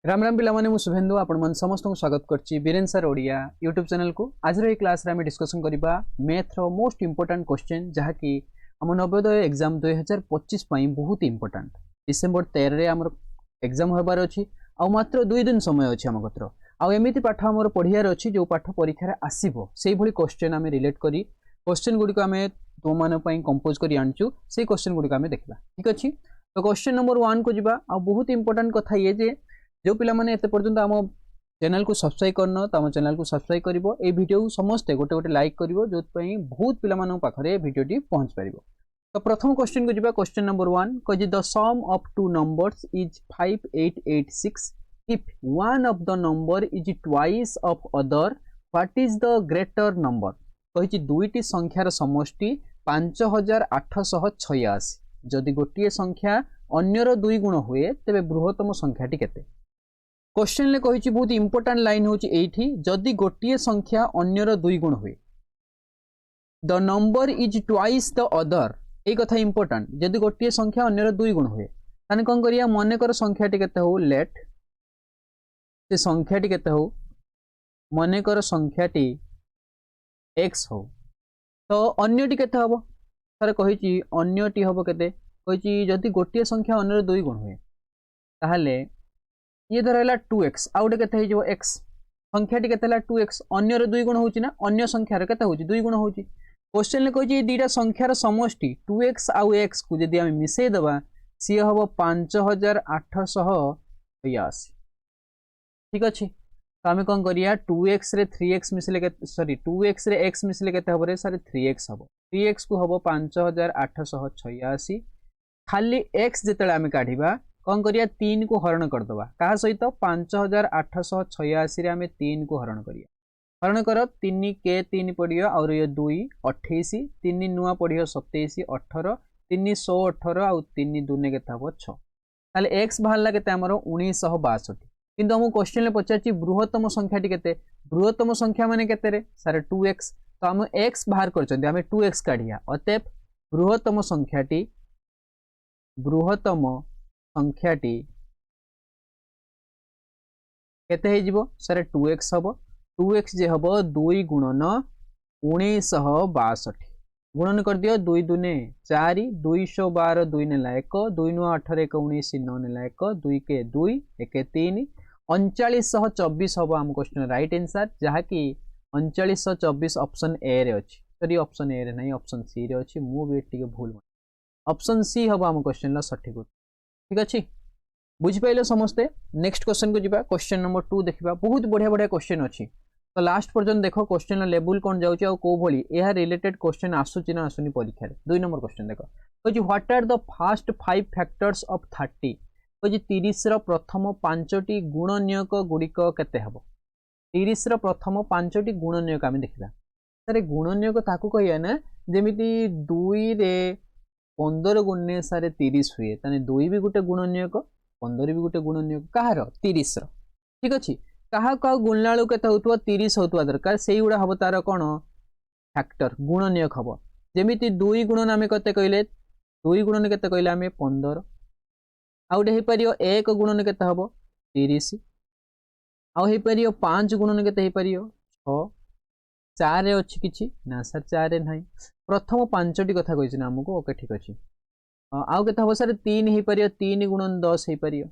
राम राम पिला माने मु शुभेंदु आपण मन समस्त को स्वागत करछि Biren sir Odia YouTube channel को। आज रे क्लास रे हम डिस्कशन करिबा मैथ रो मोस्ट इंपोर्टेंट क्वेश्चन जहा कि हम नवोदय एग्जाम 2025 पई बहुत इंपोर्टेंट। डिसेंबर 13 रे हमर एग्जाम होबार अछि आ मात्र 2 दिन समय अछि हम गत्र आ एमिति पाठ हमर पढियार अछि जो पाठ परीक्षा रे आसीबो सेही भली क्वेश्चन हम रिलेट करी क्वेश्चन गुडी को हम तो माने पई कंपोज करी आनचु से क्वेश्चन गुडी को हम देखला। ठीक अछि तो क्वेश्चन नंबर 1 को जिबा आ बहुत इंपोर्टेंट कथा ये जे जो पिला माने एते पर्यंत आम चैनल को सब्सक्राइब करन तो आम चैनल को सब्सक्राइब करिवो ए वीडियो को समस्त गोटे गोटे लाइक करिवो जो पई बहुत पिला मानन पाखरे वीडियोटी पहुंच परिवो। तो प्रथम क्वेश्चन को जिबा क्वेश्चन नंबर 1 को जे the sum of two numbers is 5886 if one of the number is twice of other what is the greater number. कहिछि दुईटी संख्यार समष्टि 5886 जदि गोटिए संख्या अन्यर दुई गुण हुए तेबे बृहत्तम संख्याटी केते। क्वेश्चन ले कहिछि बहुत इंपोर्टेंट लाइन होछि एठी जदि गोटिए संख्या अन्यर दुई गुण हुए the number is twice the other ए कथा इंपोर्टेंट। जदि गोटिए संख्या अन्यर दुई गुण हुए ताने कोन करिया मने कर संख्याटी केते हो लेट से संख्याटी केते हो मने कर संख्याटी x हो तो अन्यटी केते हबो सर कहिछि अन्यटी हबो केते कहिछि जदि गोटिए संख्या अन्यर दुई गुण हुए ताहले ये धर है 2x आउटे केते हो x संख्याटी केते हला 2x अन्यर दुई गुण होछि ना अन्य संख्यार केते होछि दुई गुण होछि। क्वेश्चन ले कहिछि दीटा संख्यार समष्टि 2x आउ x को जदि हम मिसै दबा सी हबो 5886। ठीक अछि तो हम कोन करिया 2x रे 3x मिसले के सॉरी 2x रे x मिसले केते हबो रे सर 3x हबो 3x को हबो 5886 खाली x जेतले हम काढिबा कौन करिया 3 को हरण कर दबा कहा सहित 5886 रे हमें 3 को हरण करिया हरण कर 3 के 3 पड़ियो और ये 2 28 3 नुआ पड़ियो 27 18 3 118 और 3 दुने के थाबो 6 ताले x बाहरला केते हमर 1962 किंतु हम क्वेश्चन ले पचाची बृहत्तम संख्याटी केते बृहत्तम संख्या माने केते रे सारे 2x तो हम x बाहर करचंदी हमें 2x काढिया अतएव बृहत्तम संख्याटी केते हे जिवो सर 2x हबो 2x जे हबो 2 गुणन 1962 गुणन कर दियो 2 दुने 4 212 2 नेला 1 2 9 18 1 19 9 नेला 1 2 के 2 1 3 3924 हबो हम क्वेश्चन राइट आंसर जहा कि 3924 ऑप्शन ए रे अछि सॉरी ऑप्शन ए रे नहीं ऑप्शन सी रे अछि मु भी टिके भूल ऑप्शन सी हबो हम क्वेश्चन ला सठिक। ठीक अछि बुझि पाइलो समस्ते। नेक्स्ट क्वेश्चन को जिबा क्वेश्चन नंबर 2 देखिबा बहुत बढ़िया बढ़िया क्वेश्चन अछि तो लास्ट पर्यंत देखो क्वेश्चन लेवल कोन जाउची आ को भली एहा रिलेटेड क्वेश्चन आसुची ना आसुनी परीक्षा रे। 2 नंबर क्वेश्चन देखो कहि what are the first 5 factors of 30 कहि 30 रो प्रथम 5टी गुणनीयक गुडिक केते हबो 30 रो प्रथम 5टी गुणनीयक हम देखिबा सर गुणनीयक ताकू कहिया ना जेमिति 2 रे 15 गुणे सारे 30 हुए ताने 2 भी गोटे गुणनीयक 15 भी गोटे गुणनीयक कहार 30 रो। ठीक अछि कहा का गुणलाळु केते होतुवा 30 होतुवा दरकार सेही उडा हबो तार कोन फैक्टर गुणनीयक हबो जेमिति 2 गुणन हमें कते कहले 2 गुणन केते कहले हमें 15 आउटे हे परियो 1 गुणन केते हबो 30 आउ हे परियो 5 गुणन केते हे परियो 6 4 रे अछि किछि ना सर 4 रे नाही प्रथम 5टी कथा कहिछि ना हमको ओके ठीक अछि आउ केते हबो सर 3 हे परियो 3 गुणन 10 हे परियो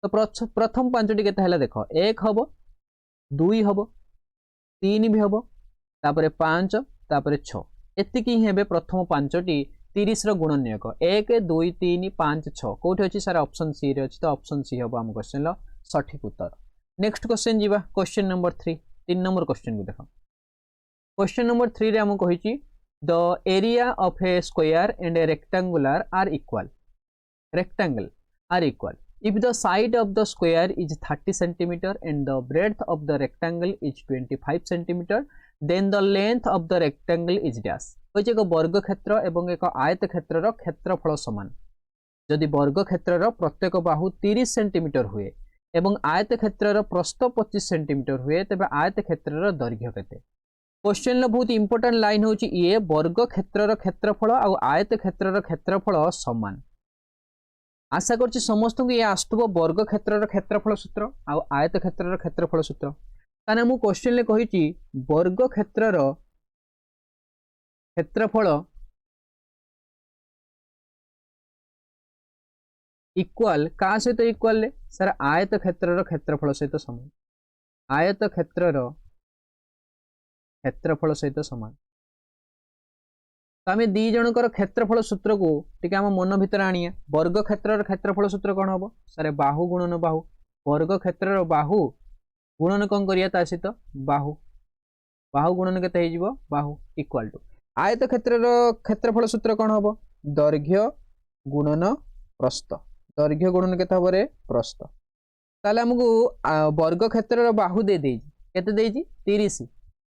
तो प्रथम 5टी केते हला देखो 1 हबो 2 हबो 3 भी हबो तापरे 5 तापरे 6 एतिकी ही हेबे प्रथम 5टी 30 रो गुणनीयक 1 2 3 5 6 कोठी अछि सर ऑप्शन सी रे अछि तो ऑप्शन सी हबो हम क्वेश्चन ला सठिक उत्तर। नेक्स्ट क्वेश्चन जीवा क्वेश्चन नंबर 3 3 नंबर क्वेश्चन को देखो क्वेश्चन नंबर 3 रे हम कहिछि the area of a square and a rectangular are equal rectangle are equal if the side of the square is 30 centimeter and the breadth of the rectangle is 25 centimeter then the length of the rectangle is dash कहिछि एक वर्ग क्षेत्र एवं एक आयत क्षेत्र रो क्षेत्रफल समान जदि वर्ग क्षेत्र रो प्रत्येक बाहु 30 सेंटीमीटर हुए एवं आयत क्षेत्र रो प्रस्थ 25 सेंटीमीटर हुए तबे आयत क्षेत्र रो दैर्घ्य केते। क्वेश्चन लो बहुत इंपोर्टेंट लाइन होछि ये वर्ग क्षेत्र रो क्षेत्रफल आ आयत क्षेत्र रो क्षेत्रफल समान आशा करछि समस्त को ये आस्तुब वर्ग क्षेत्रर क्षेत्रफल सूत्र आ आयत क्षेत्रर क्षेत्रफल सूत्र ताने मु क्वेश्चन ले कहिछि वर्ग क्षेत्रर क्षेत्रफल इक्वल का सहित इक्वल ले सर आयत क्षेत्रर क्षेत्रफल सहित समान आयत क्षेत्रर क्षेत्रफल सहित समान तो आम दी जनकर क्षेत्रफल सूत्र को टिके आम मन भितर आनिया वर्ग क्षेत्रर क्षेत्रफल सूत्र कौन हम सर बाहु गुणन बाहु वर्ग क्षेत्रर बाहु गुणन कौन करिया ता सहित बाहु बाहु गुणन केते हो बाहु इक्वल टू आयत क्षेत्रर क्षेत्रफल सूत्र कौन हम दैर्घ्य गुणन प्रस्थ दैर्घ्य गुणन केते हबो रे प्रस्थ ताले हमकु वर्ग क्षेत्रर बाहु दे देई केते देई 30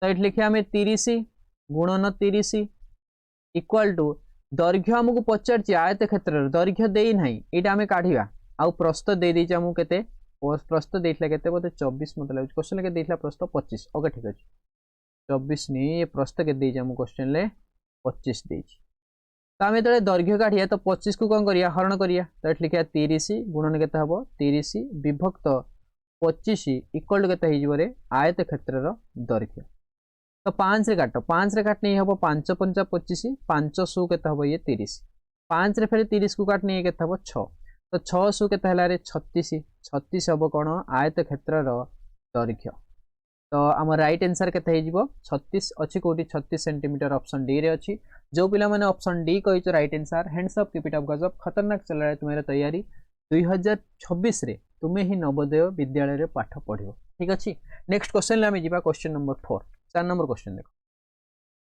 तो ये लिखिया आम 30 गुणन 30 इक्वल टू दैर्घ्य आमको पचार आयत क्षेत्र दैर्घ्य देई नाही एटा आमे काढिया आउ प्रस्थ दे देई आमको केते प्रस्थ देइथला केते बोते 24 मत लागु क्वेश्चन के देइथला प्रस्थ 25 ओके ठीक अछि 24 ने ये प्रस्थ के देइ आमको क्वेश्चन ले 25 देइ तो आमे तळे दैर्घ्य काढिया तो 25 को कोन करिया हरण करिया तो लिखिया 30 गुणन केते हबो 30 विभक्त 25 इक्वल टू केते हिजबो रे आयत क्षेत्रर दैर्घ्य तो 5 रे काट 5 रे काटने हम 5 पंचा 25 5 सु के ये 30 5 रे फिर 30 को काटने के 6 तो 6 सु के 36 36 हम कौन आयत क्षेत्र दैर्घ्य तो आम राइट आंसर के 36 अच्छी कौटी 36 सेंटीमीटर ऑप्शन डी रे अच्छी जो पिला माने ऑप्शन डी कही right answer hands up keep it up गजब खतरनाक चल रहा है तुम्हारे तैयारी 2026 रे तुम्हें ही नवोदय विद्यालय रे पाठ पढ़ो ठीक अच्छे नेक्स्ट क्वेश्चन आम जा क्वेश्चन नंबर 4 4 नंबर क्वेश्चन देखो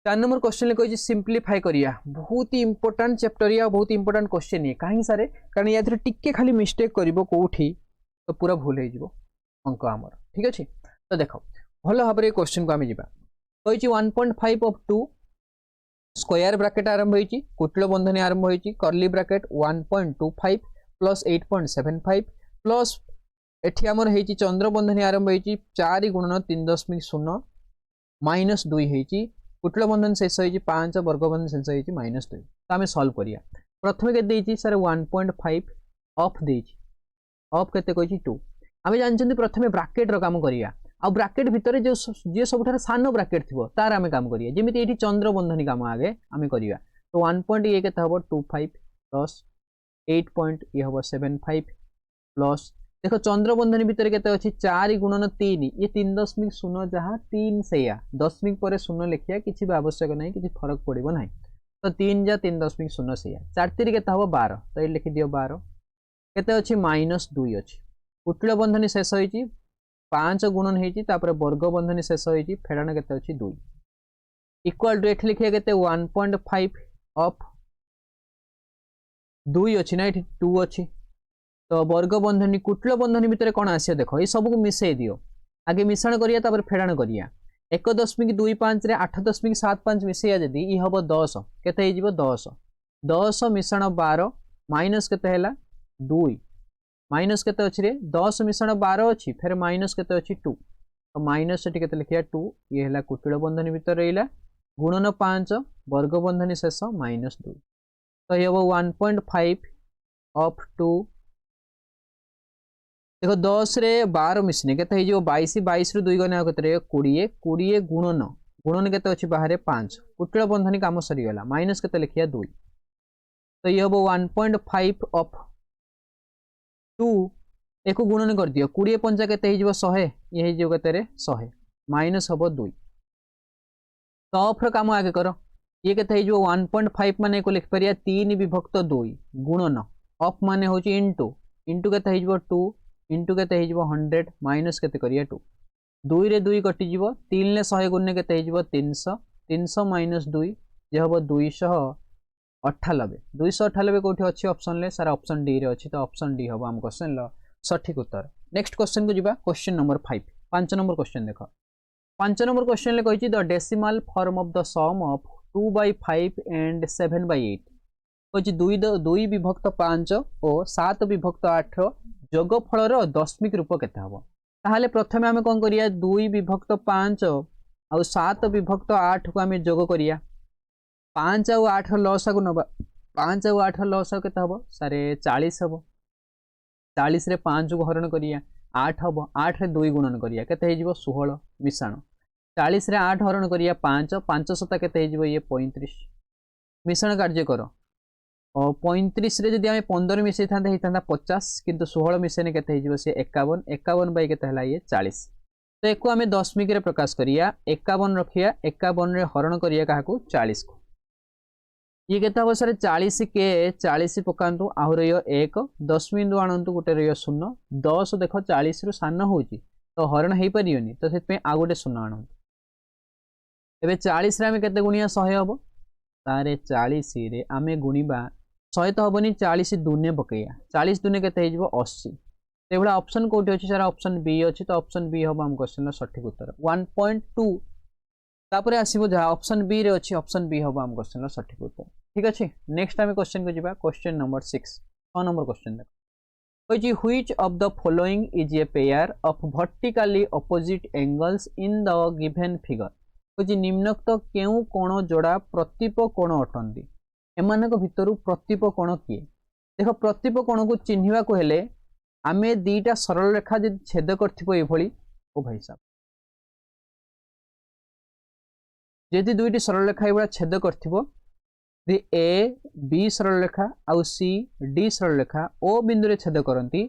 4 नंबर क्वेश्चन कही सिंप्लीफाई करिया बहुत ही इंपोर्टेंट चैप्टर या बहुत इंपोर्टेंट क्वेश्चन ये कहीं सारे कारण या टिके खाली मिस्टेक करिवो कोठी तो पूरा भूल हो जिवो अंक आमर ठीक अच्छे तो देखो भल भाव में क्वेश्चन को आम जा कही 1.5 ऑफ 2 स्क्वायर ब्रैकेट आरंभ होईची कुटिल बंधनी आरंभ होईची कर्ली ब्रैकेट 1.25 प्लस 8.75 प्लस एठी आमर हेची चंद्र बंधनी आरंभ होईची 4 गुणन 3.0 माइनस 2 होईची कुटिल बंधन शेष होईची 5 वर्ग बंधन शेष होईची माइनस 2 तो आम सॉल्व करिया प्रथम के देईची सर 1.5 ऑफ देईची ऑफ केते कहिची 2 आम जानछन्ती प्रथमे ब्रैकेट रो काम करिया आ ब्रैकेट भितर जो जे सबठार सान ब्रैकेट थिबो तार आम काम करिया जेमिति एठी चंद्र बंधनी काम आगे आम करिया तो 1. ये केते हबो 25 प्लस 8. ये हबो 75 प्लस देखो चंद्र बंधनी भितर केते अछि 4 गुणन 3 ये 3.0 जहाँ 3 सेया दशमिक पर 0 लिखिया किछि भी आवश्यक नहीं किछि फरक पड़िबो नहीं तो 3 जा 3.0 सेया 4 3 केते हबो 12 तो ये लिखि दियो 12 केते अछि माइनस 2 अछि कुटिल बंधनी शेष होईची 5 गुणन होईची तापर वर्ग बंधनी शेष होईची फेडाण केते अछि 2 इक्वल टू एठी लिखिया केते 1.5 ऑफ 2 अछि ना एठी 2 अछि तो वर्ग बंधनी कुटिल बंधनी भितर कौन आसे देखो ये सब को मिसई दियो आगे मिश्रण करिया तापर फेडाण करिया 1.25 रे 8.75 मिसैया जदी ई हबो 10 केते हे जिवो 10 10 मिश्रण 12 माइनस केते हैला 2 माइनस केते अछि रे 10 मिश्रण 12 अछि फिर माइनस केते अछि 2 तो माइनस सेठी केते लिखिया 2 ये हैला कुटिल बंधनी भितर रहिला गुणन 5 वर्ग बंधनी शेष माइनस 2 तो ये हबो 1.5 ऑफ 2 देखो 10 रे 12 मिसने केते हे जो 22 22 रे 2 गना केते 20 20 गुणन गुणन केते अछि बाहरे 5 कुटिल बंधनी काम सरी गला माइनस केते लिखिया 2 तो ये हबो 1.5 ऑफ 2 एको गुणन कर दियो 20 पंजा केते हे जो 100 ये हे जो केते रे 100 माइनस हबो 2 तो ऑफ रो काम आगे करो ये केते हे जो 1.5 माने को लिख परिया 3 विभक्त 2 गुणन ऑफ माने होची इनटू इनटू केते हे जो 2 इंटू के 100 माइनस के 2 2 रे 2 कटि जीव 3 ले 100 गुणने के 300 300 माइनस 2 जे हम 298 298 कोठी अच्छी ऑप्शन ले सारा ऑप्शन डी रे अच्छी तो ऑप्शन डी हम क्वेश्चन लो सठिक उत्तर नेक्स्ट क्वेश्चन को जीवा क्वेश्चन नंबर 5 5 नंबर क्वेश्चन देखो 5 नंबर क्वेश्चन ले कहिची the decimal form of the sum of 2/5 and 7/8 कहिची 2 विभक्त 5 और 7 विभक्त 8 जोगफल दशमिक रूप केते हबो ताहाले प्रथमे आमे कोन करिया 2 विभक्त 5 और 7 विभक्त 8 को आमे जोग करिया 5 और 8 लसा को नबा 5 ଆଉ 8 ଲସ କେତେ हबो सारे 40 हबो 40 रे 5 को हरण करिया 8 हबो 8 रे 2 गुणन करिया केते हे जिवो 16 मिसाण 40 रे 8 हरण करिया 5 5 सता केते हे जिवो ये 35 मिश्रण कार्य करो और 35 रे जदि आमे 15 मिसै थांते हेतांता 50 किंतु 16 मिसेने केते हे जिवो से 51 51 बाय केते हला ये 40 तो एको आमे दशमिक रे प्रकाश करिया 51 रखिया 51 रे हरण करिया काहाकू 40 को ये केते हबो सर 40 के 40 पकांतु आहु रहियो 1 10 बिंदु आणंतु गोटे रहियो 0 10 देखो 40 रु सान होउची तो हरण हेई परियोनी तो सेत पे आ गोटे 0 आणंतु एबे 40 रे आमे केते गुणिया 100 हबो तारे 40 रे आमे गुणिबा 100 तो हबनी 40 दुने पकैया 40 दुने केते हे जिवो 80 तेबला ऑप्शन कोठी अछि सर ऑप्शन बी अछि तो ऑप्शन बी हबो हम क्वेश्चन रो सठिक उत्तर 1.2 तापरे आसीबो जा ऑप्शन बी रे अछि ऑप्शन बी हबो हम क्वेश्चन रो सठिक उत्तर ठीक अछि नेक्स्ट आमे क्वेश्चन को जिबा क्वेश्चन नंबर 6 6 नंबर क्वेश्चन देख होइछि which of the following is a pair of vertically opposite angles in the given figure होइछि निम्नोक्त केउ कोण जोड़ा प्रतीप कोण अटंती एमानक भितरु प्रतीप कोण किए देखो प्रतीप कोण को चिन्हिबा को हेले आमे दीटा सरल रेखा जदि छेद करथिबो एभली ओ भाई साहब जदि दुईटी सरल रेखा एभला छेद करथिबो दि ए बी सरल रेखा आउ सी डी सरल रेखा ओ बिंदु रे छेद करंती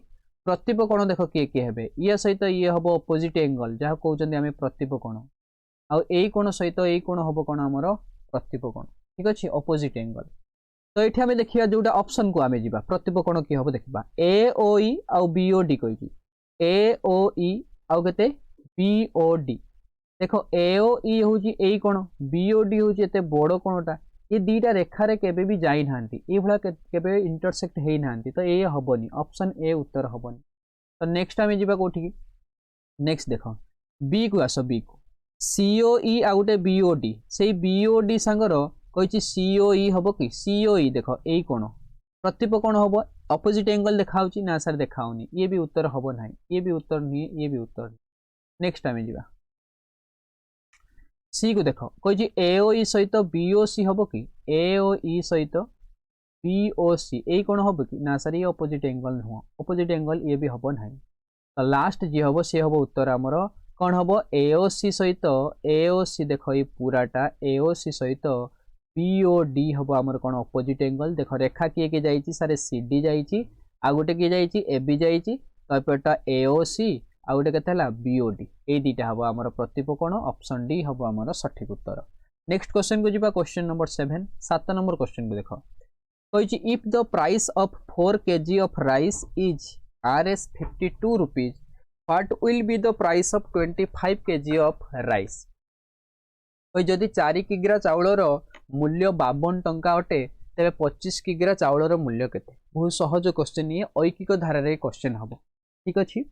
प्रतीप कोण देखो किए किए हेबे ये सहित ये हबो ऑपोजिट एंगल जहा कहउचंदी आमे प्रतीप कोण आउ एई कोण सहित एई कोण हबो कोण हमरो प्रतीप कोण ठीक अछि ऑपोजिट एंगल तो एठी आमे देखिया जोटा ऑप्शन को आमे जिबा प्रतीप कोण की हबो देखबा ए ओ ई आउ बी ओ डी कहिछि ए ओ ई आउ केते बी ओ डी देखो ए ओ ई होउची एई कोण बी ओ डी होउची एते बड़ कोणटा ये दीटा रेखा रे केबे भी जाई नांती ए भला केबे इंटरसेक्ट हेई नांती तो ए हबनी ऑप्शन ए उत्तर हबनी तो नेक्स्ट आमे जिबा कोठी की नेक्स्ट देखो बी को आसो बी को सीओई आउटे बीओडी सेई बीओडी सांगर कहिछि सीओई हबो कि सीओई देखो एई कोण प्रतीप कोण हबो ऑपोजिट एंगल देखाउची ना सर देखाउनी ये भी उत्तर हबो नाही ये भी उत्तर नहीं ये भी उत्तर नेक्स्ट आमे जिबा सी को देखो कहिछि एओई सहित बीओसी हबो कि एओई सहित बीओसी एई कोण हबो कि ना सर ये ऑपोजिट एंगल नुह ऑपोजिट एंगल ये भी हबो नाही तो लास्ट जे हबो से हबो उत्तर हमरो कौन हम एओसी सहित एओसी देख पूराटा एओसी सहित बीओडी हम आमर कौन ऑपोजिट एंगल देख रेखा किए के जाइए सारे सीडी जाइए आ गोटे किए जाइए एबी जाइए तो एपटा एओसी आ गोटे केते बीओडी ए दुटा हम आमर प्रतीप कोण ऑप्शन डी हम आमर सठिक उत्तर नेक्स्ट क्वेश्चन को जिबा क्वेश्चन नंबर 7 7 नंबर क्वेश्चन को देखो कहिछि if the price of 4 kg of rice is RS 52 rupees What will be the price of 25 kg of rice? जदि 4 किग्रा चाउलर मूल्य 52 टंका अटे तेरे 25 किग्रा चाउलर मूल्य केते बहुत सहज क्वेश्चन ये ऐकिक धारा रे क्वेश्चन हबो ठीक अछि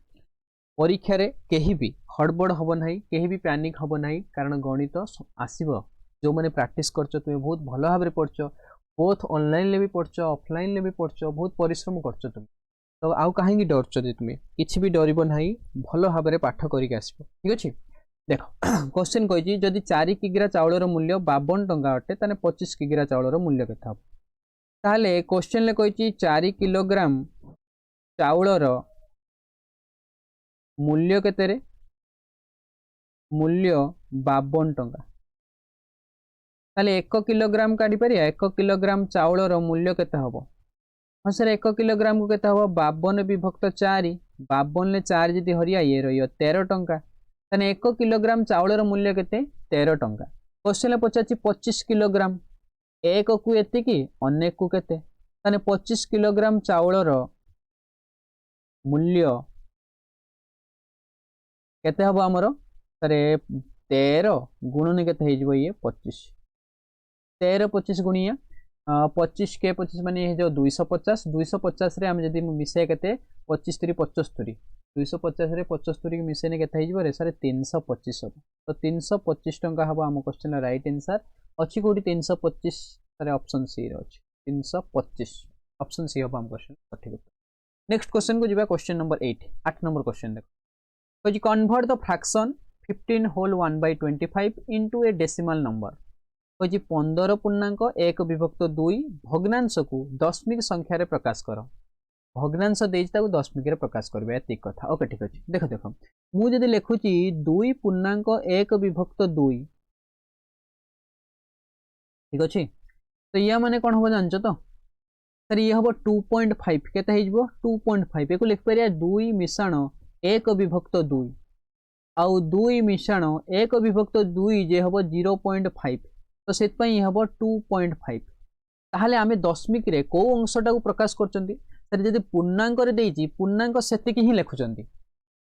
परीक्षा रे केही भी हड़बड़ हबो नाही केही भी पैनिक हबो नाही कारण गणित आसीबो जो माने प्रैक्टिस करछो तुमे बहुत भलो भाबरे पढछो बोथ ऑनलाइन ले भी पढछो ऑफलाइन ले भी पढछो बहुत परिश्रम करछो तुमे तो आउ कहीं डरच तुम्हें किसी भी डर ना भल भाव में पाठ करके आसो ठीक अच्छे देख क्वेश्चन कही जदि 4 किग्रा चाउलर मूल्य 52 टंका अटे ताने 25 किग्रा चाउलर मूल्य केते हम ताले क्वेश्चन ले कही 4 किलोग्राम चाउलर मूल्य केते रे मूल्य 52 टंका ताले 1 किलोग्राम काढी परिया 1 किलोग्राम चाउलर मूल्य केते हबो हाँ सर 1 किलोग्राम को केते हबो 52 विभक्त 4 52 ले 4 जदि हरिया ये रहियो 13 टंका तने 1 किलोग्राम चाउलर मूल्य केते 13 टंका क्वेश्चन पचाची 25 किलोग्राम एक को एति की अनेक को केते तने 25 किलोग्राम चाउलर मूल्य केते हबो हमरो सर 13 गुणन केते हे जइबो ये 25 13 25 गुणिया 25 के 25 माने जो 250 250 रे हम जदि मिसे केते 25 3 75 250 रे 75 के मिसेने केते हे जबो रे सर 325 हो तो 325 टंका हबो हम क्वेश्चन राइट आंसर अछि कोठी 325 सर ऑप्शन सी रे अछि 325 ऑप्शन सी हबो हम क्वेश्चन सठिक नेक्स्ट क्वेश्चन को जिबा क्वेश्चन नंबर 8 8 नंबर क्वेश्चन देखो convert the fraction 15 whole 1/25 into a decimal number कही 15 पूर्णांक 1 विभक्त 2 भग्नांश को दशमिक संख्यार प्रकाश कर भग्नांश देता दशमिक प्रकाश करवा ये कथा ओके ठीक अच्छे देख देख मुझे लिखुची 2 पूर्णांक 1 विभक्त 2 ठीक अच्छे तो या माने कौन हम जानच तो सर ये हम 2.5 केते 2.5 एक लिखिपर 2 मिशाण 1 विभक्त 2 आउ 2 मिशाण 1 विभक्त 2 जे हम 0.5 तो से हम 2.5 ताहले आमे दशमिक रे को अंशटा को प्रकाश करचंती सर जदि पूर्णांक रे देइची पूर्णांक सेतिक ही लिखुचंती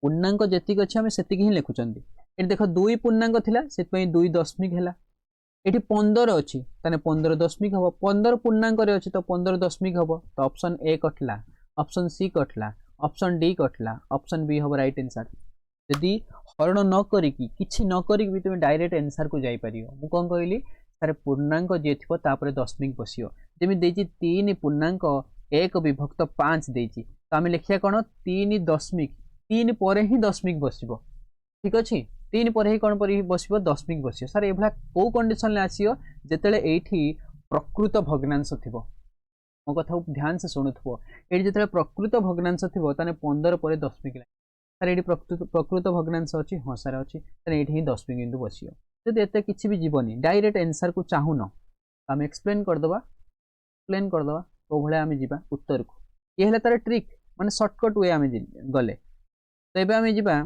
पूर्णांक जेतिक अछि हमें सेतिक ही लिखुचंती ए देखो 2 पूर्णांक थिला सेत 2 दशमिक हैला एठी 15 अछि ताने 15 दशमिक हबो 15 पूर्णांक रे अछि तो 15 दशमिक हबो तो ऑप्शन ए कटला ऑप्शन सी कटला ऑप्शन डी कटला ऑप्शन बी हबो राइट आंसर यदि हरण न करी कि किछि न करी भी तुम डायरेक्ट आंसर को जाई परियो मु कोन कहली सर पूर्णांक जे थिबो तापर दशमिक बसियो जेमि देछि 3 पूर्णांक 1 विभक्त 5 देछि तो आमे लिखिया कोन 3 दशमिक 3 परे ही दशमिक बसिबो ठीक अछि 3 पर ही कौन पर बसिबो दशमिक बसियो सर ए भला को कंडीशन ले आसियो जेतेले एठी प्रकृत भग्नांश थिबो मो कथा ध्यान से सुनुथबो एठी जेतेले प्रकृत भग्नांश थिबो ताने 15 पर दशमिक लाग सर एठी प्रकृत भग्नांश अछि हां सर अछि सर एठी ही दशमिक बिंदु बसियो जदि एते किछि भी जीवनी डायरेक्ट आंसर को चाहू न हम एक्सप्लेन कर दबा तो भले आमे जिबा उत्तर को ये हला तार ट्रिक माने शॉर्टकट वे आमे गले तो एबे आमे जिबा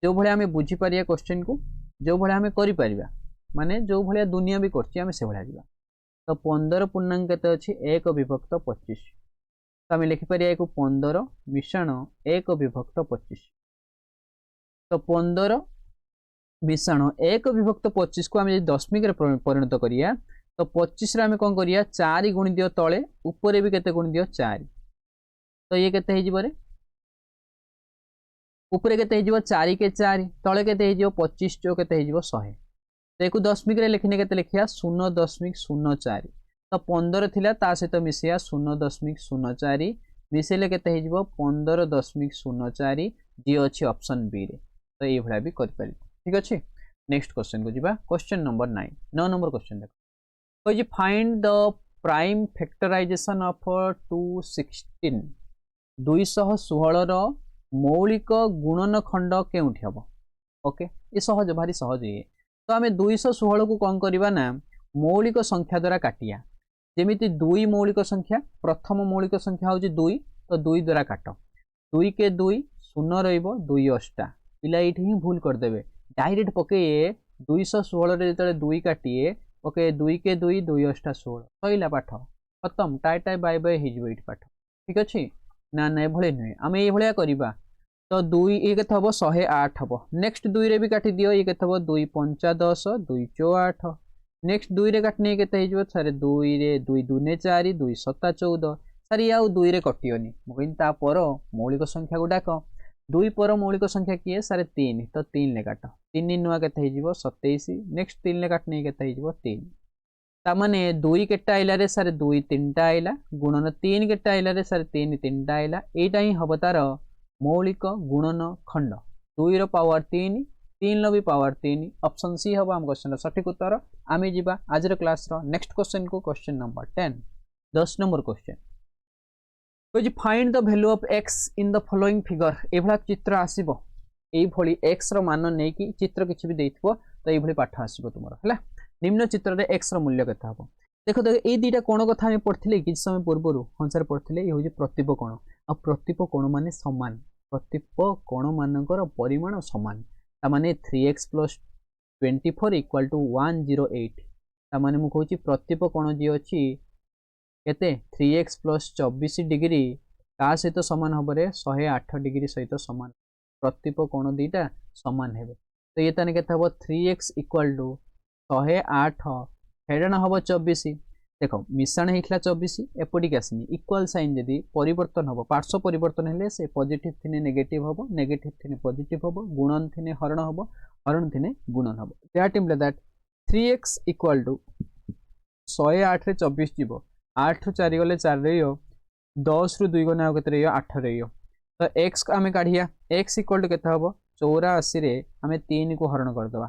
जो भाई आम बुझी पारिया क्वेश्चन को जो भाई आम कर माने जो भाया दुनिया भी करछि आमे से भाया जिबा तो 15 पूर्णांक केते अछि 1 विभक्त 25 तो आम लिखिपारिया को 15 मिशाण 1 विभक्त 25 तो 15 मिशाण 1 विभक्त 25 को आम दशमिक परिणत करिया तो 25 रे आम कौन करिया 4 गुणी दियो तले ऊपर भी केते गुणी दियो 4 तो ये केते हे जिबरे ऊपर के 4 के 4 तले के 25 जो के 100 तो एक दशमिक लिखने के लिखिया 0.04 तो 15 थिला ता सहित मिसिया 0.04 मिसेले के 15.04 जी अच्छी ऑप्शन बी रे तो ये भाया भी कर पारि ठीक अच्छे नेक्स्ट क्वेश्चन को जीवा क्वेश्चन नंबर 9 नंबर क्वेश्चन देखो कहि find the prime factorisation of 216 216 रो मौलिक गुणन खंड केउठी हबो ओके ये सहज भारी सहज ये तो आमे 216 को कौन करबा ना मौलिक संख्या द्वारा काटिया जेमिति 2 मौलिक संख्या प्रथम मौलिक संख्या होची 2 तो 2 द्वारा काट 2 के 2 शून्य रहिबो 2 अष्टा पिला एठी ही भूल कर देबे डायरेक्ट पके 216 रे जतले 2 काटिए ओके 2 के 2 2 अष्टा 16 सइला पाठ खत्म टाइ टाइ बाय बाय हिजबो एठी पाठ ठीक अछि ना ना भले नुहे आम ये भाया करवा तो 2 ये के 108 हम नेक्स्ट 2 रे भी काटी दियो ये के 2 5 10 2 4 8 नेक्स्ट 2 रे काटने के सर 2 रे 2 2 4 2 7 14 सर ये 2 रे कटियोनी मुझे पर मौलिक संख्या को डाक 2 पर मौलिक संख्या किए सर 3 तो 3 ले काट 3 नुआ के 27 नेक्स्ट 3 ले काटने के 3 तामाने 2 केटा आइला रे सर 2 3टा आइला गुणन 3 केटा आइला रे सर 3 3टा आइला एटा ही हबो तार मौलिक गुणन खंड 2 रो पावर 3 3 रो भी पावर 3 ऑप्शन सी हबो हम क्वेश्चन सठिक उत्तर आमे जिबा आज रो क्लास रो नेक्स्ट क्वेश्चन को क्वेश्चन नंबर 10 नंबर क्वेश्चन कोइ find the value of x in the following figure एभला चित्र आसीबो एई भली x रो मान नै कि चित्र किछि भी देइथबो तो एई भली पाठ आसीबो तुमरो हला निम्न चित्र रे x रो मूल्य केता हबो देखो देखो ए दुटा कोण कथा हम पढ़थिले कि समय पूर्व हंसर पढ़थिले ये होजी प्रतिप कोण आ प्रतिप कोण माने समान प्रतिप कोण मानकर परिमाण समान ता माने 3x + 24 = 108 ता माने मु कहूची प्रतिप कोण जे अछि केते 3x + 24 डिग्री का सहित समान हबरे 108 डिग्री सहित समान प्रतिप कोण दीटा समान हेबे तो ये ताने केते हबो 3x = 108 हेडन हम 24 देख मिश्रण होता 24 एपटिक आसनी इक्वल साइन जदि परिवर्तन हम पार्श्व परिवर्तन हेले से पॉजिटिव थिने नेगेटिव हम नेगेटिव थिने पॉजिटिव हम गुणन थिने हरण हम हरण थिने गुणन हम दैट मीन दैट 3x = 108 रे 24 जीवो 8 रु 4 गले 4 रहियो 10 रु 2 गने आ केते रहियो 8 रहियो तो x को आमे काढिया x = केते हबो 84 रे आमे 3 को हरण कर दबा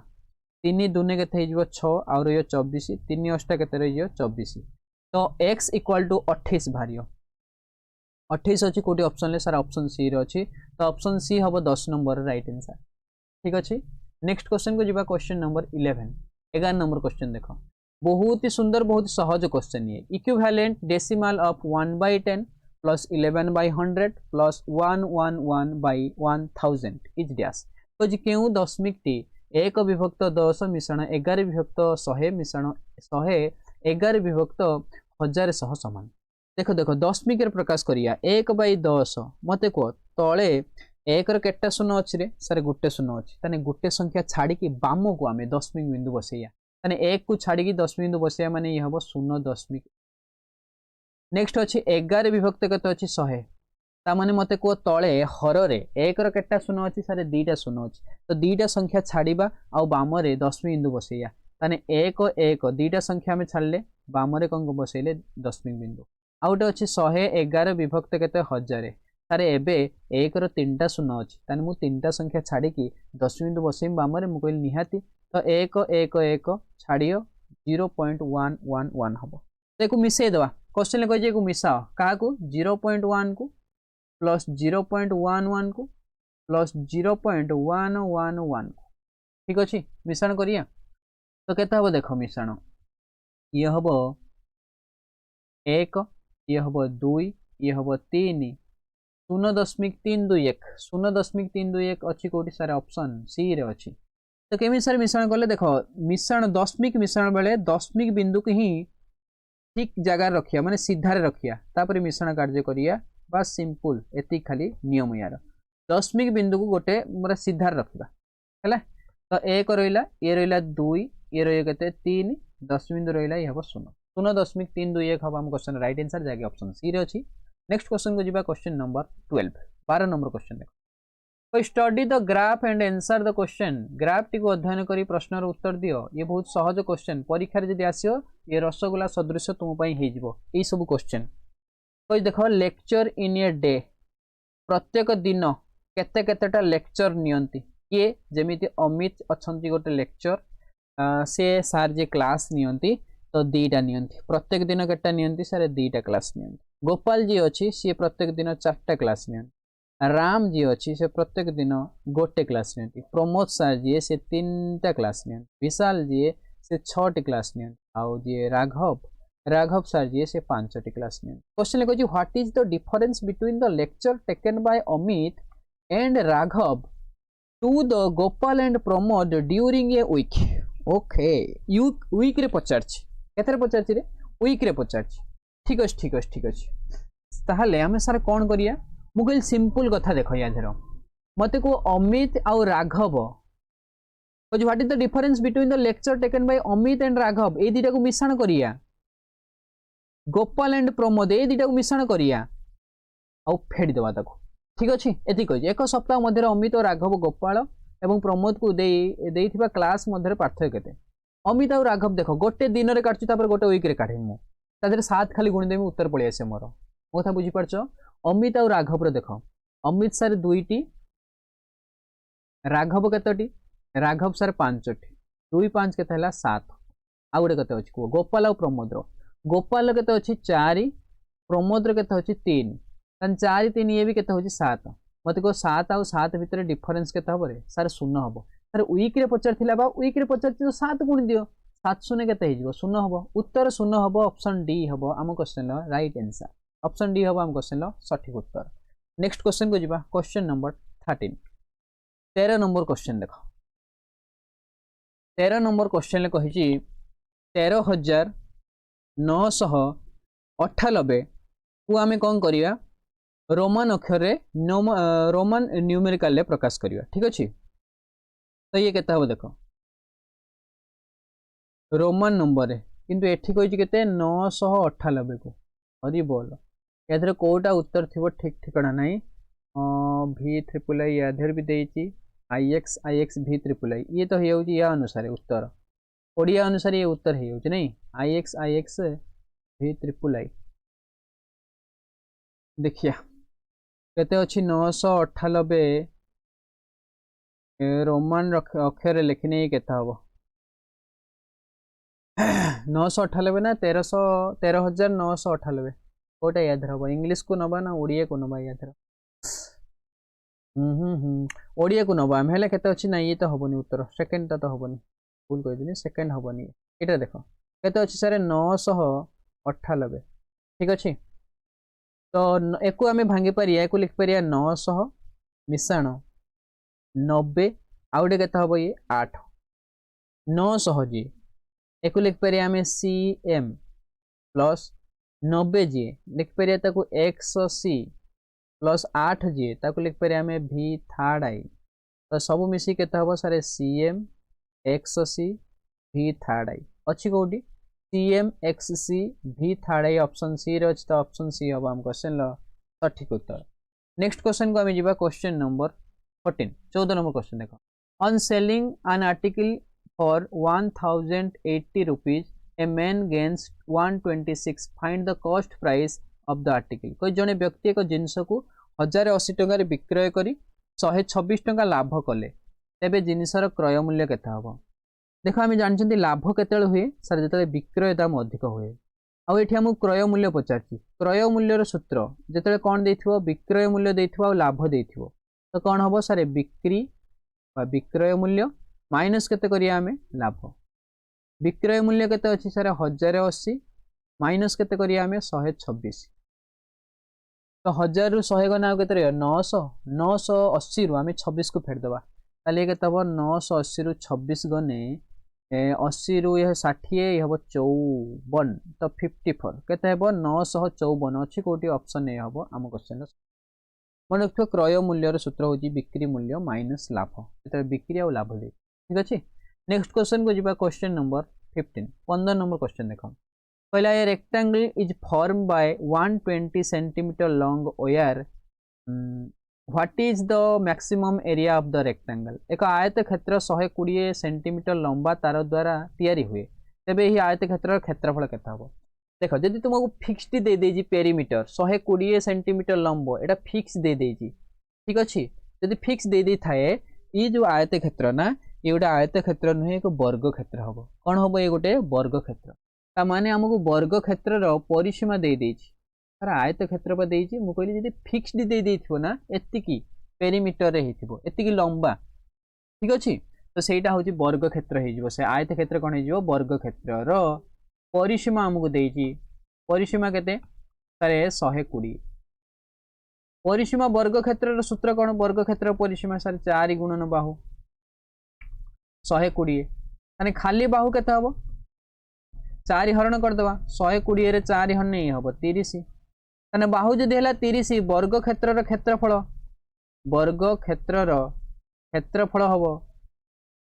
तीन दुने के 6 आउ रही 24 3 अष्टा के रही 24 तो x इक्वाल टू 28 बाहर 28 अच्छी कौटी ऑप्शन ले सर ऑप्शन सी रे अच्छी तो ऑप्शन सी हम 10 नंबर राइट आंसर ठीक अच्छे। नेक्स्ट क्वेश्चन को जीवा क्वेश्चन नंबर 11 11 नंबर क्वेश्चन देखो बहुत ही सुंदर बहुत ही सहज क्वेश्चन ये equivalent decimal of 1/10 plus 11/100 plus 111/1000 is dash तो जी क्यों दशमिक टी 1 विभक्त 10 मिश्रण 11 विभक्त 100 मिश्रण 100 विभक्त 1000 समान देखो देखो दशमिक प्रकाश करिया 1/10 मत कह तले 1 केटा शून्य अच्छी रे सर गोटे शून्य अच्छी ताने गोटे संख्या छाड़ी बाम को आम दशमिक बिंदु बसैया ताने 1 को छाड़ी दशमिक बिंदु बसैया माने ये हम 0.। नेक्स्ट अच्छी 11 विभक्त केते अच्छी 100 ताने मत कह तले हर 1 केटा शून्य अच्छी सारे 2टा शून्य अच्छी तो 2टा संख्या छाड़ा आउ बाम दशमिक बिंदु बसैया ताने 1 1 2टा संख्या आम छाड़े बाम कौन बसैले दशमिक बिंदु आउ गोटे अच्छी 111 विभक्त केते 1000 तारे एबे 1 रो 3टा शून्य अच्छी ताने मु 3टा संख्या छाड़ी दशमिक बिंदु बसैम बाम मु कहली निहाती तो 1 1 1 छाड़ियो 0.111 हम देखो मिसई दवा क्वेश्चन कही मिसाओ क्या 0.1 को प्लस 0.11 को प्लस 0.111 को ठीक अच्छे मिश्रण करिया तो केते हम देख मिश्रण ये हम 1 ये हम 2 ये हम 3 0.321 0.321 अच्छी कौटी सारे ऑप्शन सी रे अच्छी तो केमी सारे मिश्रण कले देख मिश्रण दशमिक मिश्रण बेले दशमिक बिंदु को ही ठीक जगह रखिया माने सीधारे रखिया तापर मिश्रण कार्य करिया बस सिंपल एति खाली नियम यार दशमिक बिंदु को गोटे मतलब सीधार रखा है तो 1 रहा ये रहा 2 ये रही 3 दशमिक बिंदु रहा ये हम 0.321 हम आम क्वेश्चन राइट आंसर जैसे ऑप्शन सी रे अच्छी। नेक्स्ट क्वेश्चन को जीवा क्वेश्चन नंबर 12 12 नंबर क्वेश्चन देखो study the graph and answer the question graph T को अध्ययन करी प्रश्नर उत्तर दियो ये बहुत सहज क्वेश्चन परीक्षा जदि आसियो ये रसगोला सदृश तुम पई हे जिवो ई सब क्वेश्चन कोई देखो लेक्चर इन ए डे प्रत्येक दिन केते केतेटा लेक्चर नियंती किए जेमिति अमित अछंती गोटे लेक्चर से सार जे क्लास नियंती तो 2टा नियंती प्रत्येक दिन केटा नियंती सारे 2टा क्लास नियंती गोपाल जी अच्छी सी प्रत्येक दिन 4टा क्लास नियंती राम जी अच्छी से प्रत्येक दिन गोटे क्लास नियंती प्रमोद सार जी से 3टा क्लास नियंती विशाल जी से 6टी क्लास नियंती आउ जी राघव सर जी से 5टी क्लास नियंती क्वेश्चन कहछि what is the difference between the lecture taken by Amit and Raghav to the Gopal and Pramod during a week okay you week रे पचारछि केथरे पचारछि रे वीक रे पचारछि ठीक अछि ठीक अछि ठीक अछि ताहले हमें सर कोन करिया मु कहल सिंपल कथा देखो या धरो मते को अमित आउ राघव कहछि what is the difference between the lecture taken by Amit and Raghav ए दिटा को मिश्रण करिया गोपाल एंड प्रमोद ए दिटा को मिश्रण करिया आउ फेडी देवा ताको ठीक अछि एति कहि एक सप्ताह मध्य अमित और राघव गोपाल एवं प्रमोद को देइथिबा क्लास मध्य पार्थक्य केते अमित और राघव देखो गोटे दिन रे काटछि तापर गोटे वीक रे काढे मु तादरे 7 खाली गुणी देमी उत्तर पळि आसे मोर मोथा बुझी परछो अमित और राघव रे देखो अमित सर 2टी राघव केतोटी राघव सर 5टी 2 5 केते हला 7 आ गोटे केते अछि को गोपाल और प्रमोद रो गोपाल केते अछि 4 प्रमोद रो केते अछि 3 तन 4 3 ये भी केते होछि 7 मते को 7 और 7 भितर डिफरेंस केते हबो रे सर 0 हबो सर वीक रे पचार थिला बा वीक रे पचार तो 7 गुण दियो 7 शून्य केते हे जिवो 0 हबो उत्तर 0 हबो ऑप्शन डी हबो आम क्वेश्चन लो राइट आंसर ऑप्शन डी हबो आम क्वेश्चन लो सठिक उत्तर। नेक्स्ट क्वेश्चन को जिबा क्वेश्चन नंबर 13 13 नंबर क्वेश्चन देखो 13 नंबर क्वेश्चन ले कहिची 13998 को आमे कोन करिया रोमन अक्षर रे रोमन न्यूमेरिकल ले प्रकाश करिया ठीक अछि तो ये केता हो देखो रोमन नंबर रे किंतु एठी कहिची केते 998 को हरि बोल याधर कोटा उत्तर थिबो ठीक ठिकाना नाही भी ट्रिपल आई याधर भी देइची ix भी ट्रिपल आई ये तो हेउची या अनुसार उत्तर ओडिया अनुसार ये उत्तर हेउची नहीं ix भी ट्रिपल आई देखिया केते अछि 998 रोमन अक्षर लिखने केता हबो 998 ना 13,998 कोटा याद रहा इंग्लिश को नबा ना ओडिया को नबा याद रहा ओडिया को नबा आम केते अच्छी ना ये तो हेनी उत्तर सेकेंडटा तो हेनी भूल कही सेकेंड हेनी ये देख केते अच्छी सारे 998 ठीक अच्छे तो एक आम भांगी पार या लिखिपर 900 मिशाण 90 आउ गए के हम ये 8 900 जी एक लिखिपर आम सी एम प्लस 90 जी लिखिपर एक्स सी प्लस 8 जी लिखिपर आम भि थर्ड आई तो सब मिसी के हम सारे सी एम एक्स सी भि थर्ड आई अच्छी कौटी सी एम एक्स सी भि थर्ड आई ऑप्शन सी रे अच्छी तो ऑप्शन सी हम आम क्वेश्चन सठिक उत्तर नेक्स्ट क्वेश्चन को आम जा क्वेश्चन नंबर 14 14 नंबर क्वेश्चन देख on selling an article for 1080 rupees a man gains 126 find the cost price of the article कोई जड़े व्यक्ति एक जिनस को 1080 टंकार विक्रय करी 126 टंका लाभ कले तेबे जिनसर क्रय मूल्य केते हम देख आम जानते लाभ केत हुए सर जो विक्रय दाम अधिक हुए आठ आम क्रय मूल्य पचार क्रय मूल्यर सूत्र जो कौन दे विक्रय मूल्य दे लाभ दे तो कौन हम सारे बिक्री विक्रय मूल्य माइनस केते करिया आमे लाभ विक्रय मूल्य केते अच्छी सारे 1080 माइनस केते करिया आमे 126 तो 1000 रु 100 गना केते रह 900 980 रु आमे 26 को फेर दबा ताले केते हबो 980 रु 26 गने 80 रु यह 60 ये हबो 54 तो 54 केते हबो 954 अच्छी कोटी ऑप्शन ए हबो आम क्वेश्चन मन रखियो क्रय मूल्यर सूत्र होची बिक्री मूल्य माइनस लाभ जेते बिक्री आ लाभ दे ठीक अछि नेक्स्ट क्वेश्चन को जिबा क्वेश्चन नंबर 15 नंबर क्वेश्चन देखो पहला a rectangle is form by 120 centimetre long wire what is the maximum area of the rectangle एक आयत क्षेत्र 120 सेंटीमीटर लंबा तार द्वारा तैयारी हुए तेबे ही आयत क्षेत्र क्षेत्रफल केता हो देख जदि तुमको फिक्सड दे देजी पेरीमीटर 120 सेंटीमीटर लंब एटा फिक्स दे देजी ठीक अच्छे जदि फिक्स दे दे थाए ये जो आयत क्षेत्र ना ये गोटे आयत क्षेत्र नुहे एक वर्ग क्षेत्र हम कौन हम ये गोटे वर्ग क्षेत्र ता माने हमको वर्ग क्षेत्र परिसीमा दे देजी सर आयत क्षेत्र पर देजी मु कहली जदि फिक्सड दे देथिबो ना एतिकी पेरीमीटर रे हेतिबो एतिकी लंबा ठीक अच्छे तो सेटा होची वर्ग क्षेत्र हे जिवो से आयत क्षेत्र कोन हे जिवो वर्ग क्षेत्र रो परिसीमा हमको देजी परिसीमा केते सारे 120 परिसीमा वर्ग क्षेत्र सूत्र कौन वर्ग क्षेत्र परिसीमा सारे 4 गुणन बाहु 120 माने खाली बाहु केते हबो 4 हरण कर देबा 120 रे 4 हरण नहीं हबो 30 माने बाहु जदि हला 30 वर्ग क्षेत्र रो क्षेत्रफल हबो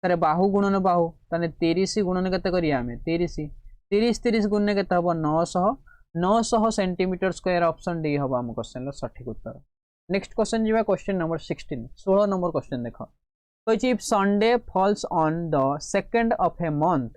सारे बाहु गुणन बाहु ताने 30 गुणन केते करिया हमें 30 गुणन केते हबो 900 सेंटीमीटर स्क्वायर ऑप्शन डी हबो हम क्वेश्चन सठिक उत्तर नेक्स्ट क्वेश्चन जीवा क्वेश्चन नंबर 16 नंबर क्वेश्चन देखो which if Sunday falls on the 2nd of a month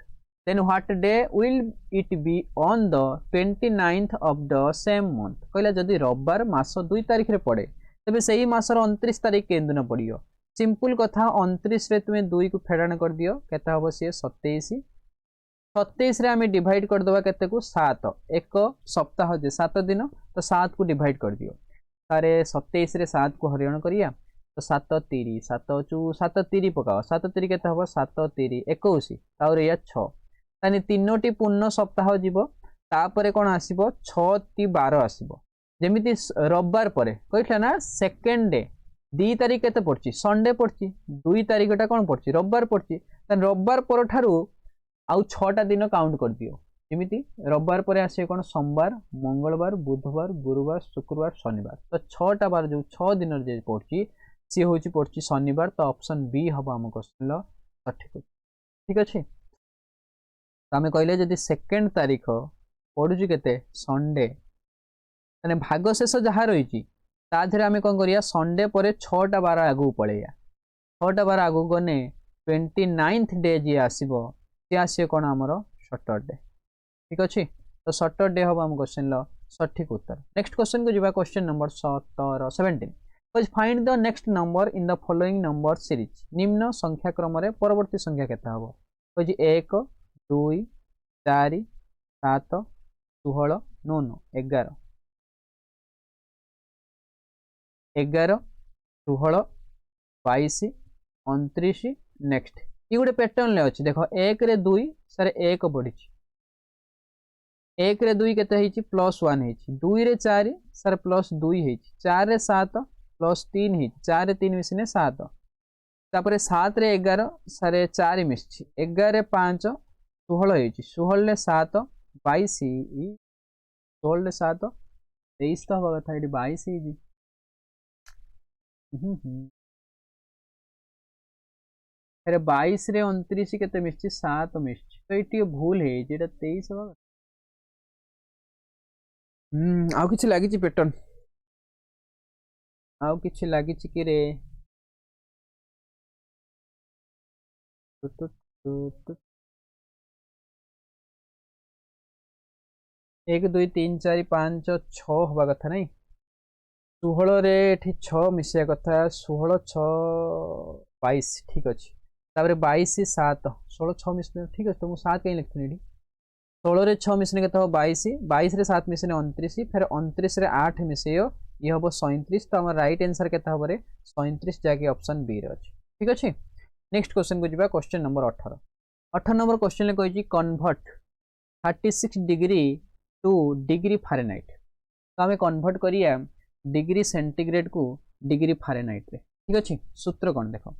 then what day will it be on the 29th of the same month कहला जदि रविवार मास 2 तारिख रे पड़े तबे सही मासर 29 तारिख के दिन पड़ियो सिंपल कथा 29 रे तुमे 2 को फेडाण कर दियो केता हबो से 27 रे आमे डिवाइड कर दबा केते को 7 एक सप्ताह जे 7 दिन तो 7 को डिवाइड कर दियो सारे 27 रे 7 को हरियण करिया तो 7 30 7 7 30 पकाओ 7 30 केते हबो 7 30 21 ताउरे या 6 तानी तीनोटी पूर्ण सप्ताह जीवो तापरे कोन आसीबो 6 ती 12 आसीबो जेमिति रविवार परे कहला ना सेकंड डे 2 तारिख केते पड़ची संडे पड़ची 2 तारिखटा कोन पड़ची रविवार पड़ची तान रविवार पर ठारू आउ 6टा दिन काउंट कर दियो जेमिति रविवार परे आसे कोन सोमवार मंगलवार बुधवार गुरुवार शुक्रवार शनिवार तो 6टा बार जो 6 दिन जे पड़ची सी हूँ पड़ी शनिवार तो ऑप्शन बी हम आम क्वेश्चन सठिक ठीक अच्छे तो आम कहले जदि 2nd तारिख पड़ू के संडे भाग शेष जहाँ रही ताधे आम कौन करिया संडे पर 6टा बार आगू पलैया 6टा बार आगू गने 29th डे जी आसो सी आस कौन आमर सटरडे ठीक अच्छे तो सटरडे हम आम क्वेश्चन सठिक उत्तर नेक्स्ट क्वेश्चन को जी question number 17 find the next number in the following number series निम्न संख्या क्रम रे परवर्ती संख्या केता हबो कहि 1 2 4 7 16 9 11 11 16 22 29 नेक्स्ट ये गोटे पैटर्न ले अच्छी देख 1 रे 2 सर 1 बढ़ी 1 रे 2 केते हेची +1 हेची 2 रे 4 सर +2 हेची 4 रे 7 +3 हेची 4 रे 3 मिसिने 7 तापर 7 रे 11 सर 4 मिसची 11 रे 5 16 हेची 16 रे 7 22 16 रे 7 23 तो हवा कथा एटी 22 हेजी अरे 22 रे 29 केते मिसची 7 मिसची तो ये भूल है जेटा 23 हवा आउ किछि लागिछि पैटर्न आउ किछि लागिछि कि रे 1 2 3 4 5 6 हवा कथा नहीं 16 रे एठी 6 मिसिया कथा 16 6 22 ठीक अछि तापर 22 7 16 6 मिसने ठीक अछि तो मु 7 कहीं लिखथुनी एठी 16 रे 6 मिसने केता हो 22 22 रे 7 मिसने 29 फिर 29 रे 8 मिसेयो ये हबो 37 तो हमर राइट आंसर केता हबो रे 37 जाके ऑप्शन बी रे अछि ठीक अछि नेक्स्ट क्वेश्चन को जिबा क्वेश्चन नंबर 18 18 नंबर क्वेश्चन ले कहै छी convert 36 degree to degree Fahrenheit तो हमें कन्वर्ट करिया डिग्री सेंटीग्रेड को डिग्री फारेनहाइट रे ठीक अछि सूत्र कोन देखो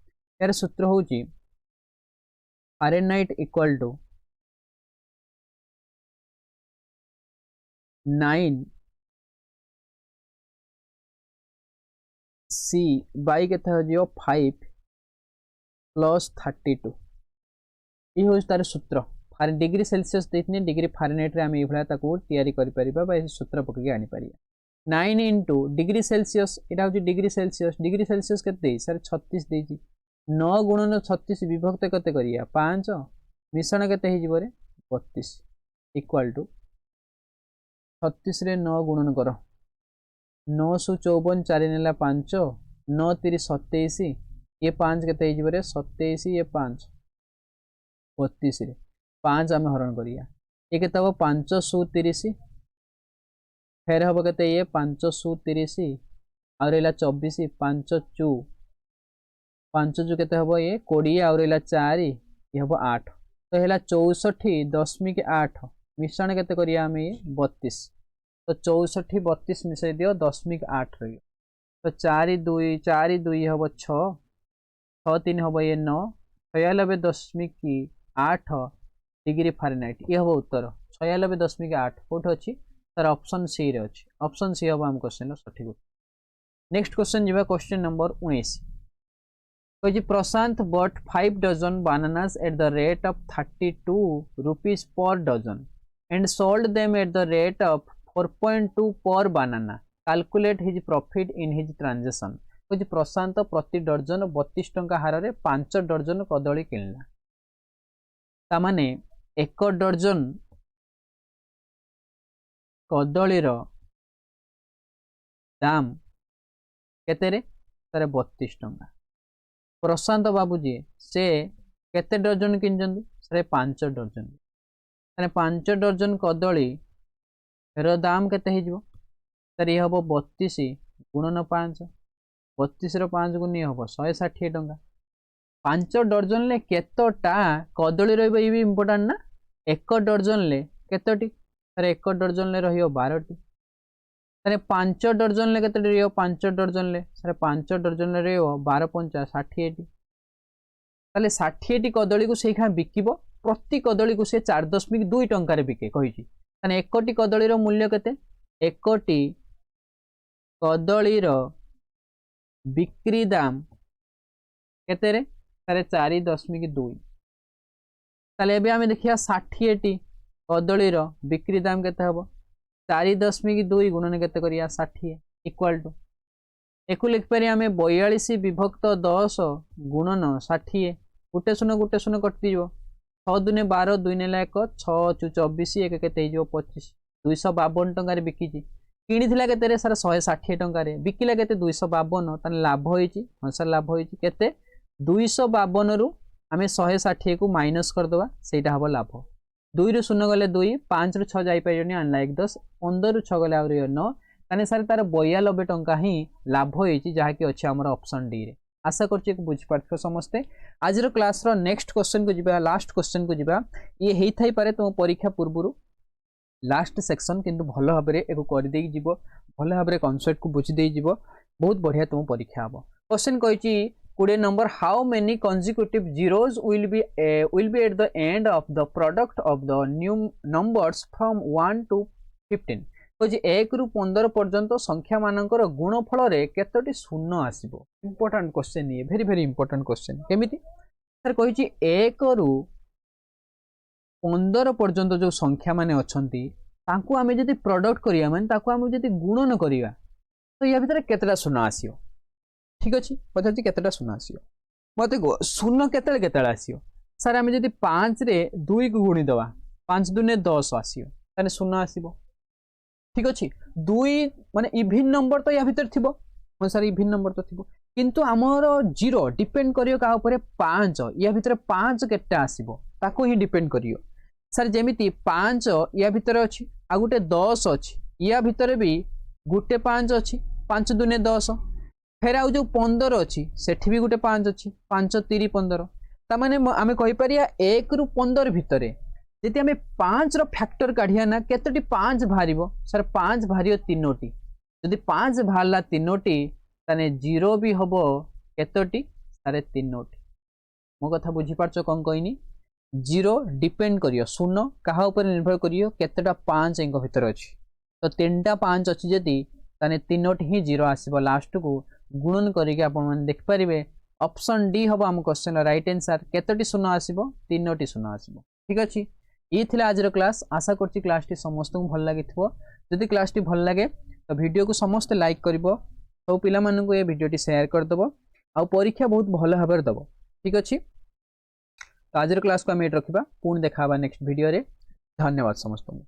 यार सूत्र होउची Fahrenheit equal to 9 C by के था जो 5 प्लस 32 ये हो तार सूत्र फारे डिग्री सेल्सियस देथिने डिग्री फारेनहाइट रे हम ए भला ताको तयारी करि परिबा बा सूत्र पकके आनी परिया 9 इंटू डिग्री सेल्सियस एटा हो डिग्री सेल्सियस केते सर 36 देजी 9 गुणन 36 विभक्त केते करिया 5 मिश्रण केते हे जिवरे 32 इक्वल टू 36 रे 9 गुणन कर 9 सु 54 4 नेला 5 9 3 27 ये 5 केते हे जिवरे 27 ये 5 32 रे 5 आम हरण करिया ये केते हो 5 सु 30 फेर हम कहते ये 5 सु 30 और रहला 24 5 चु 5 चु केते हबो ये 20 और रहला 4 ये हबो 8 तो हैला 64.8 मिश्रण केते करिया हम ये 32 तो 64 32 मिसै दियो 10.8 रही तो 4 2 हबो 6 6 3 हबो ये 9 96.8 डिग्री फारेनहाइट ये हबो उत्तर 96.8 कोठ अछि सर ऑप्शन सी रे अछि ऑप्शन सी हबो हम क्वेश्चन सठिक नेक्स्ट क्वेश्चन जिबा क्वेश्चन नंबर 19 कोइ Prashant bought 5 dozen bananas at the rate of 32 rupees per dozen and sold them at the rate of 4.2 per banana calculate his profit in his transaction कोइ प्रशांत प्रति dozen 32 टंका हार रे 5 dozen कदली किनला ता माने 1 डजन कदली रो दाम केते रे सर 32 टंका प्रशांत बाबूजी से केते डजन किनजन सर 5 डजन माने 5 डजन कदली रो दाम केते हे जिवो सर ये हबो 32 गुणन 5 32 रो 5 गुण ये हबो 160 टंका 5 डजन ले केतोटा कदली रहइबो ई भी इंपोर्टेंट ना 1 डजन ले केतोटी सर 1 डजन ले रहियो 12 टी सर 5 डजन ले केतोटी रहियो 5 डजन ले सर 5 डजन ले रहियो 12 5 60 टी ताले 60 टी कदली को सेखा बिकिबो प्रति कदली को से 4.2 टंका रे बिके कहिची ताने 1 टी कदली रो मूल्य केते 1 टी कदली रो बिक्री दाम केते रे सर 4.2 ताले एबे हमें देखिया 60 टी कदली रो बिक्री दाम केते हबो 4.2 गुणन केते करिया 60 इक्वल टू एकु लिख पारि हमें 42 विभक्त 10 गुणन 60 गुटे शून्य कटि जो 6 दुने 12 2 नेला 1 6 चु 24 1 केते हे जो 25 252 टंका रे बिकी किनिथिला केते रे सर 160 टंका रे बिकिला केते 252 ताने लाभ होईची हां सर लाभ होईची केते 252 रु हमें 160 को माइनस कर दवा सेटा हबो लाभ 2 रु 0 गले 2 5 रु 6 जाई पाइजनी अनलाइक 10 15 रु 6 गले आउरी 9 ताने सर तार 92 टंका ही लाभ होईची जहा कि अछि हमर ऑप्शन डी रे आशा करछि कि बुझ पाथो समस्ते आज रो क्लास रो नेक्स्ट क्वेश्चन को जिबा लास्ट क्वेश्चन को जिबा ये हेई थाई पारे तो परीक्षा पूर्वरु लास्ट सेक्शन किंतु भलो भाबरे एको कर देई जिवो भलो भाबरे कांसेप्ट को बुझी देई जिवो बहुत बढ़िया तुम परीक्षा हबो क्वेश्चन कहिची 20 number how many consecutive zeros will be at the end of the product of the new numbers from 1 to 15 कहि 1 रु 15 पर्यंत संख्या मानकर गुणफल रे केतोटी शून्य आसीबो इंपोर्टेंट क्वेश्चन ये वेरी वेरी इंपोर्टेंट क्वेश्चन केमिति सर कहिची 1 रु 15 पर्यंत जो संख्या माने अछंती ताकू आमे जदि प्रोडक्ट करिया माने ताकू आमे जदि गुणन करिया तो या भीतर केतरा शून्य आसीयो ठीक अछि पछाची केतरा शून्य आसीयो मते शून्य केतले केतला आसीयो सर आमे जदि 5 रे 2 को गुणी दवा 5 दुने 10 आसीयो ताने शून्य आसीबो ठीक अछि 2 माने इवन नंबर तो या भीतर थिबो मन सर इवन नंबर तो थिबो किंतु हमरो 0 डिपेंड करियो का ऊपर 5 या भीतर 5 केटा आसीबो ताको ही डिपेंड करियो सर जेमिति 5 या भीतर अछि आ गुटे 10 अछि या भीतर भी गुटे 5 अछि 5 दुने 10 फेर आउ जो 15 अछि सेठी भी गुटे 5 अछि 5 3 15 ता माने आमे कहि परिया 1 रु 15 भितरे जति आमे 5 रो फैक्टर काढिया ना केतोटी 5 भारिबो सर 5 भारियो तीनोटी जदि 5 भारला तीनोटी ताने 0 भी हबो केतोटी सारे तीनोटी मो कथा बुझी पारछो कोन कहनी 0 डिपेंड करियो शून्य कहा ऊपर निर्भर करियो केतटा 5 एंको भितर अछि तो 3टा 5 अछि जदि ताने तीनोटी ही 0 आसीबो लास्ट को गुणन करिके आपण मन देख परिबे ऑप्शन डी हबो हम क्वेश्चन राइट आंसर केतटी शून्य आसीबो तीनोटी शून्य आसीबो ठीक अछि ये थिला आज रो क्लास आशा करछि क्लास टी समस्त को भल लागिथबो जदि क्लास टी भल लागे तो वीडियो को समस्त लाइक करिवो तो पिला मानन को ये वीडियो टी शेयर कर दबो आ परीक्षा बहुत भल हबर दबो ठीक अछि तो आज रो क्लास को हम एट रखिबा पुन देखाबा नेक्स्ट वीडियो रे धन्यवाद समस्त को।